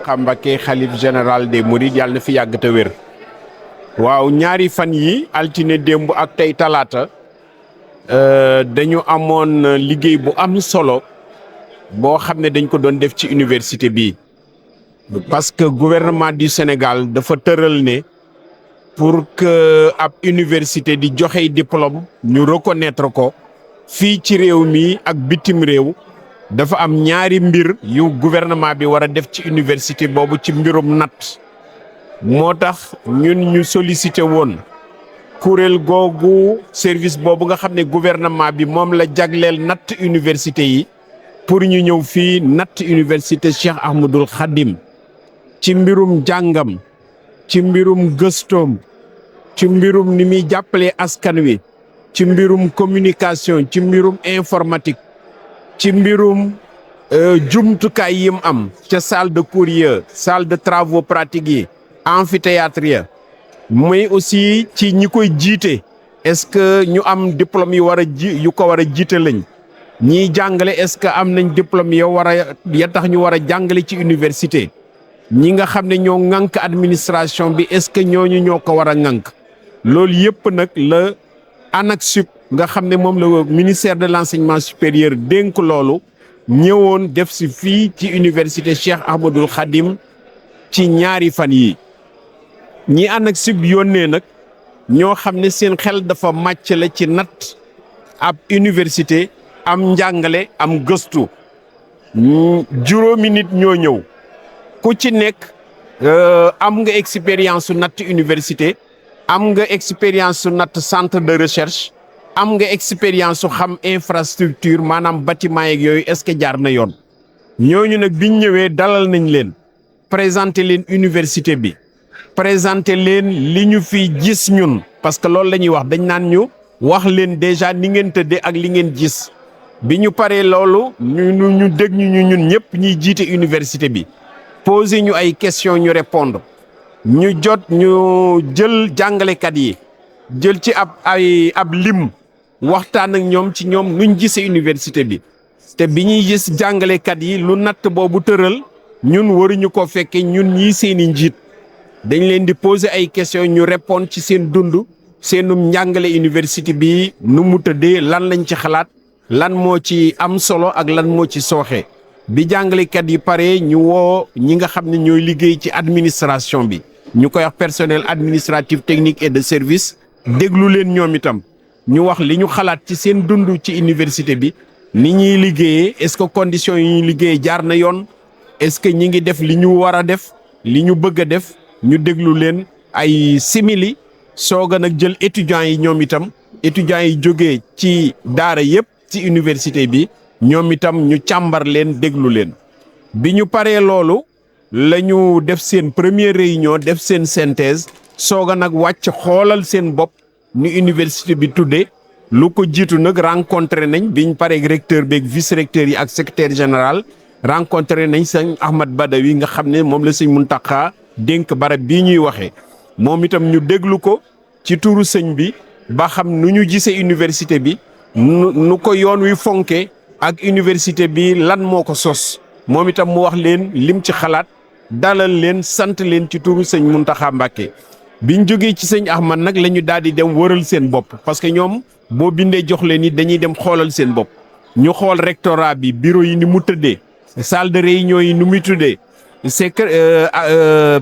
Mountakha Mbacké xalif général des Mourides yàlla na fi yàgg te wér. waaw ñaari fan yi altine démb ak tey talaata dañu amoon liggéey bu am solo boo xam ne dañ ko doon def ci université bi parce que gouvernement du Sénégal dafa tëral ne pour que ab université di joxe diplôme ñu reconnaître ko fii ci réew mi ak bitim réew dafa am ñaari mbir yu gouvernement bi war a def ci université boobu ci mbirum natt moo tax ñun ñu sollicité woon kuréel googu service boobu nga xam ne gouvernement bi moom la jagleel natt université yi pour ñu ñëw fii natt université Cheikh Ahmadoul Khadim ci mbirum jàngam ci mbirum gëstoom ci mbirum ni muy jàppale askan wi ci mbirum communication ci mbirum informatique ci mbirum jumtukaay yim am ca salle de cours ya salle de travaux pratiques yi amphithéâtre ya mais aussi ci ñi koy jiite est-ce que ñu am diplôme yu yu ko war a jiite lañ ñiy jàngale est-ce que am nañ diplôme ya tax ñu war a jàngale ci université ñi nga xam ne ñoo ŋànk administration bi est-ce que ñooñu ñoo ko war a ŋànk loolu yëpp nag la ANAQ-Sup nga xam ne moom la ministère de l'enseignement supérieur dénk loolu ñëwoon def si fii ci université Cheikh Ahmadoul Khadim ci ñaari fan yi ñi ANAQ-Sup yónnee nag ñoo xam ne seen xel dafa màcc la ci natt ab université am njàngale am gëstu juróomi nit ñoo ñëw ku ci nekk am nga expérience su natt université am nga expérience su natt centre de recherche am nga expérience su xam infrastructure maanaam bâtiment yeeg yooyu est-ce que jaar na yoon ñooñu nag biñ ñëwee dalal nañ leen présenter leen université bi présenter leen li ñu fi gis ñun parce que loolu la ñuy wax dañ naan ñu wax leen déjà ni ngeen tëddee ak li ngeen gis bi ñu paree loolu ñu dégg ñun ñëpp ñiy jiite université bi poser ñu ay questions ñu répondre ñu jël jàngalekat yi jël ci ab lim waxtaan ak ñoom ci ñoom nuñ gisee université bi te bi ñuy gis jàngalekat yi lu natt boobu tëral ñun waruñu ko fekke ñun ñii seeni njiit dañ leen di poser ay questions ñu répondre ci seen dund seenum njàngale université bi nu mu tëddee lan lañ ci xalaat lan moo ci am solo ak lan moo ci sooxe bi jàngalekat yi pare ñu woo ñi nga xam ne ñooy liggéey ci administration bi ñu koy wax personnel administratif technique et de service déglu leen ñoom itam ñu wax li ñu xalaat ci seen dund ci université bi ni ñuy liggéeyee est-ce que conditions yi ñuy liggéey jaar na yoon est-ce que ñi ngi def li ñu war a def li ñu bëgg a def ñu déglu leen ay simili soog a nag jël étudiants yi ñoom itam étudiants yi jógee ci daara yépp ci université bi ñoom itam ñu càmbar leen déglu leen bi ñu paree loolu la ñu def seen première réunion def seen synthèse soog a nag wàcc xoolal seen bopp ni université bi tuddee lu ko jiitu nag rencontré nañ biñ paree recteur beeg vice recteur yi ak secrétaire général rencontré nañ sëñ Ahmad Badawi nga xam ne moom la sëñ Mountakha dénk barab bii ñuy waxee moom itam ñu déglu ko ci turu sëñ bi ba xam nu ñu gisee université bi nu ko yoon wi fonke ak université bi lan moo ko sos moom itam mu wax leen lim ci xalaat dalal leen sant leen ci turu sëñ Mountakha Mbacké biñ jógee ci sëñ Ahmad nag la ñu daal di dem wëral seen bopp parce que ñoom boo bindee jox leen ni dañuy dem xoolal seen bopp ñu xool rectorat bi bureau yi ni mu tëddee salle de réunion yi ni muy tuddee c'est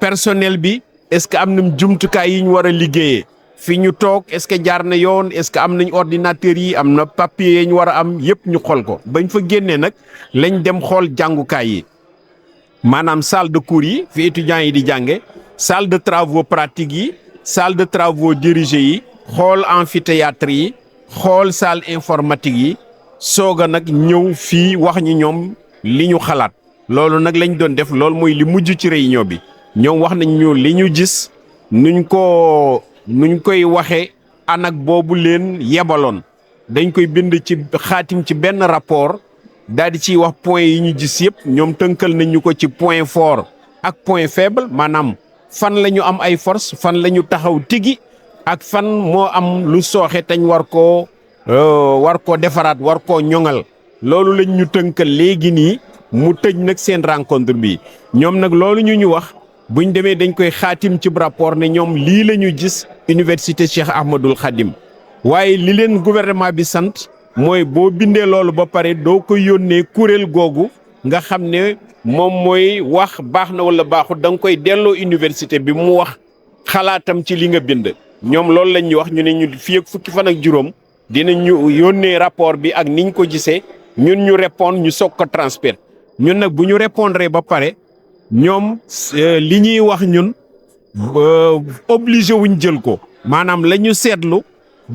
personnel bi est-ce que am na jumtukaay yi ñu war a liggéeyee fi ñu toog est-ce que jaar na yoon est-ce que am nañ ordinateur yi am na papier yi ñu war a am yëpp ñu xool ko bañ fa génnee nag lañ dem xool jàngukaay yi maanaam salle de cours yi fi étudiants yi di jànge salle de travaux pratiques yi salle de travaux dirigés yi xool amphithéâtre yi xool salle informatique yi soog a nag ñëw fii wax ñi ñoom li ñu xalaat loolu nag lañ doon def loolu mooy li mujj ci réunion bi ñoom wax nañ ñu li ñu gis nuñ koy waxee ANAQ boobu leen yebaloon dañ koy bind ci xaatim ci benn rapport daal di ciy wax point yi ñu gis yëpp ñoom tënkal nañ ñu ko ci point fort ak point faible maanaam fan la ñu am ay force fan la ñu taxaw tigi ak fan moo am lu sooxe tañ war koo defaraat war koo ñoŋal loolu lañ ñu tënkal léegi nii mu tëj nag seen rencontre bi ñoom nag loolu ñu wax buñ demee dañ koy xaatim ci rapport ne ñoom lii la ñu gis université Cheikh Ahmadoul Khadim waaye li leen gouvernement bi sant mooy boo bindee loolu ba pare doo ko yónnee kuréel googu nga xam ne moom mooy wax baax na wala baaxut da nga koy delloo université bi mu wax xalaatam ci li nga bind. ñoom loolu lañ ñu wax ñu ne ñu fii ak fukki fan ak juróom dinañ ñu yónnee rapport bi ak niñ ko gisee ñun ñu répondre ñu soog ko transmettre ñun nag bu ñu répondre ba pare ñoom li ñuy wax ñun obligé wuñ jël ko maanaam la ñu seetlu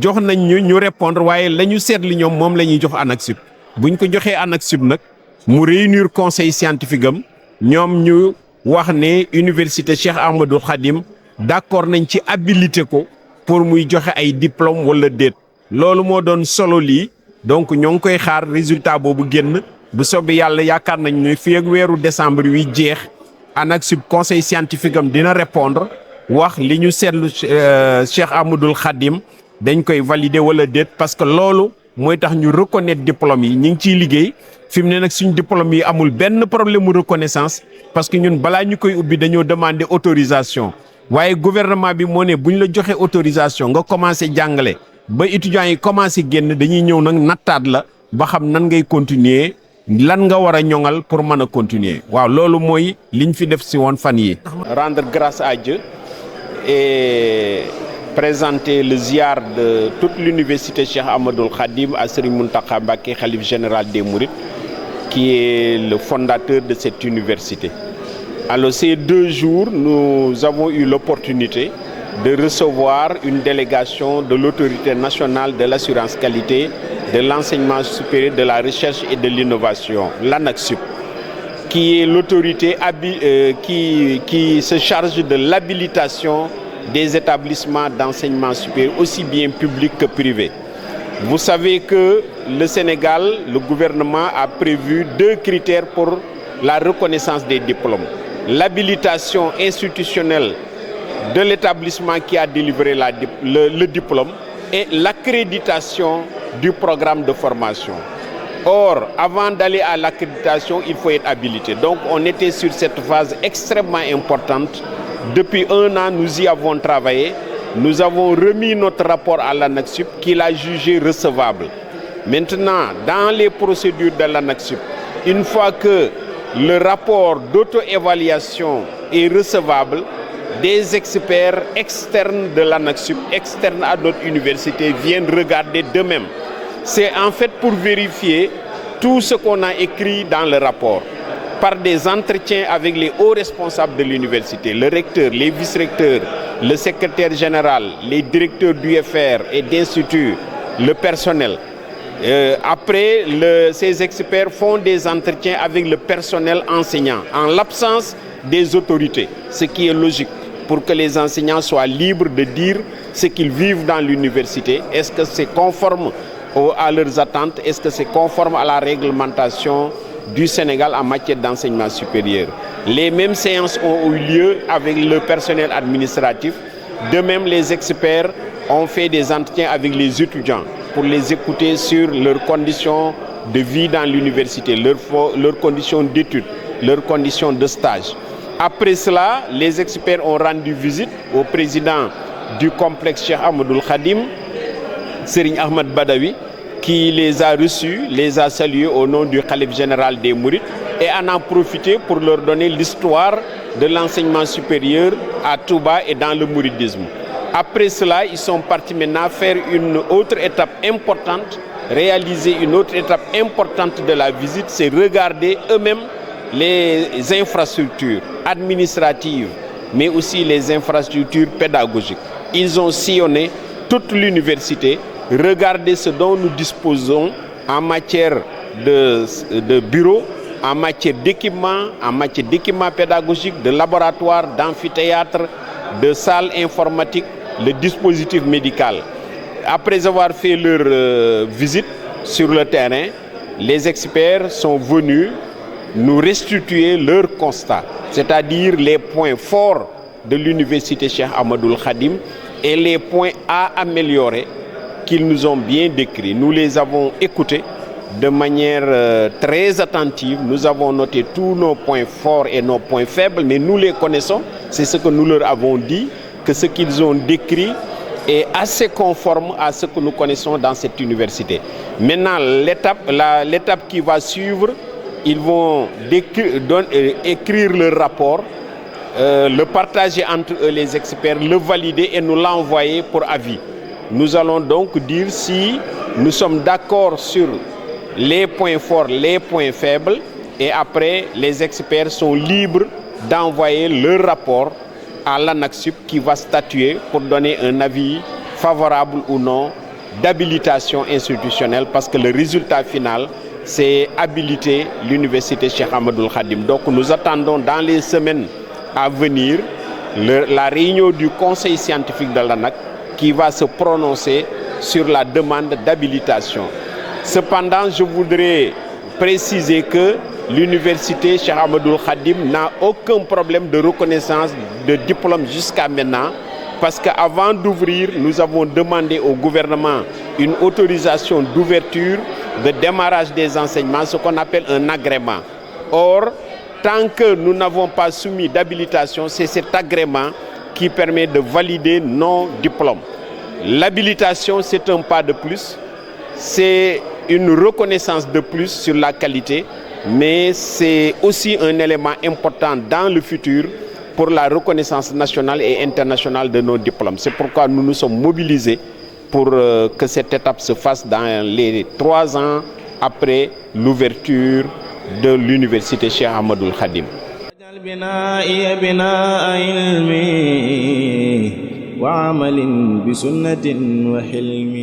jox nañ ñu répondre waaye la ñu seetlu ñoom moom la ñuy jox ANAQ-Sup buñ ko joxee ANAQ-Sup nag mu réunir conseil scientifique am ñoom ñu wax ne université Cheikh Ahmadoul Khadim d'accord nañ ci habilité ko pour muy joxe ay diplôme wala déet loolu moo doon solo lii donc ñoo ngi koy xaar résultat boobu génn bu soobee yàlla yaakaar nañ ne fii ak weeru décembre wi jeex ANAQ-Sup conseil scientifique am dina répondre wax li ñu seetlu Cheikh Ahmadoul Khadim dañ koy valider wala déet parce que loolu mooy tax ñu reconnaître diplôme yi ñu ngi ciy liggéey fi mu ne nag suñ diplôme yi amul benn problème mu reconnaissance parce que ñun balaa ñu koy ubbi dañoo demander autorisation waaye gouvernement bi moo ne bu ñu la joxe autorisation nga commencé jàngale ba étudiants yi commencé génn dañuy ñëw nag nattaat la ba xam nan ngay continuer lan nga war a ñoŋal pour mën a continuer waaw loolu mooy liñ fi def si woon fan yi rendre grâce à Dieu et présenter le ziar de toute l'université Cheikh Ahmadoul Khadim à Serigne Mountakha Mbacké, khalife général des Mourides, qui est le fondateur de cette université. Alors ces 2 jours, nous avons eu l'opportunité de recevoir une délégation de l'autorité nationale de l'assurance qualité, de l'enseignement supérieur, de la recherche et de l'innovation, l'ANAQ-Sup, qui est l'autorité qui se charge de l'habilitation des établissements d'enseignement supérieur, aussi bien publics que privés. Vous savez que le Sénégal, le gouvernement a prévu 2 critères pour la reconnaissance des diplômes. L'habilitation institutionnelle de l'établissement qui a délivré le diplôme et l'accréditation du programme de formation. Or, avant d'aller à l'accréditation, il faut être habilité. Donc, on était sur cette phase extrêmement importante. Depuis 1 an, nous y avons travaillé. Nous avons remis notre rapport à l'ANAQ-Sup qui l'a jugé recevable. Maintenant, dans les procédures de l'ANAQ-Sup, une fois que le rapport d'auto-évaluation est recevable, des experts externes de l'ANAQ-Sup, externes à notre université, viennent regarder d'eux-mêmes. C'est en fait pour vérifier tout ce qu'on a écrit dans le rapport, par des entretiens avec les hauts responsables de l'université, le recteur, les vice-recteurs, le secrétaire général, les directeurs d'UFR et d'instituts, le personnel. Après, ces experts font des entretiens avec le personnel enseignant, en l'absence des autorités, ce qui est logique, pour que les enseignants soient libres de dire ce qu'ils vivent dans l'université. Est-ce que c'est conforme à leurs attentes? Est-ce que c'est conforme à la réglementation du Sénégal en matière d'enseignement supérieur? Les mêmes séances ont eu lieu avec le personnel administratif. De même, les experts ont fait des entretiens avec les étudiants pour les écouter sur leurs conditions de vie dans l'université, leurs conditions d'études, leurs conditions de stage. Après cela, les experts ont rendu visite au président du complexe Cheikh Ahmadoul Khadim, Serigne Ahmad Badawi, qui les a reçus, les a salués au nom du khalife général des Mourides et en a profité pour leur donner l'histoire de l'enseignement supérieur à Touba et dans le mouridisme. Après cela, ils sont partis maintenant faire une autre étape importante, réaliser une autre étape importante de la visite, c'est regarder eux-mêmes les infrastructures administratives, mais aussi les infrastructures pédagogiques. Ils ont sillonné toute l'université, regardé ce dont nous disposons en matière de bureaux, en matière d'équipements pédagogiques, de laboratoires, d'amphithéâtres, de salles informatiques, le dispositif médical. Après avoir fait leur visite sur le terrain, les experts sont venus nous restituer leur constat, c'est-à-dire les points forts de l'université Cheikh Ahmadoul Khadim et les points à améliorer qu'ils nous ont bien décrits. Nous les avons écoutés de manière très attentive. Nous avons noté tous nos points forts et nos points faibles, mais nous les connaissons. C'est ce que nous leur avons dit, que ce qu'ils ont décrit est assez conforme à ce que nous connaissons dans cette université. Maintenant, l'étape qui va suivre, ils vont écrire le rapport, le partager entre eux les experts, le valider et nous l'envoyer pour avis. Nous allons donc dire si nous sommes d'accord sur les points forts, les points faibles, et après les experts sont libres d'envoyer leur rapport à l'ANAQ-Sup qui va statuer pour donner un avis favorable ou non d'habilitation institutionnelle, parce que le résultat final, c'est habiliter l'université Cheikh Ahmadoul Khadim. Donc nous attendons dans les semaines à venir la réunion du conseil scientifique de l'ANAQ qui va se prononcer sur la demande d'habilitation. Cependant, je voudrais préciser que l'université Cheikh Ahmadoul Khadim n'a aucun problème de reconnaissance de diplôme jusqu'à maintenant, parce qu'avant d'ouvrir, nous avons demandé au gouvernement une autorisation d'ouverture, de démarrage des enseignements, ce qu'on appelle un agrément. Or, tant que nous n'avons pas soumis d'habilitation, c'est cet agrément qui permet de valider nos diplômes. L'habilitation, c'est un pas de plus, c'est une reconnaissance de plus sur la qualité, mais c'est aussi un élément important dans le futur pour la reconnaissance nationale et internationale de nos diplômes. C'est pourquoi nous nous sommes mobilisés pour que cette étape se fasse dans les 3 ans après l'ouverture de l'université Cheikh Ahmadoul Khadim. وعمل بسنة وحلم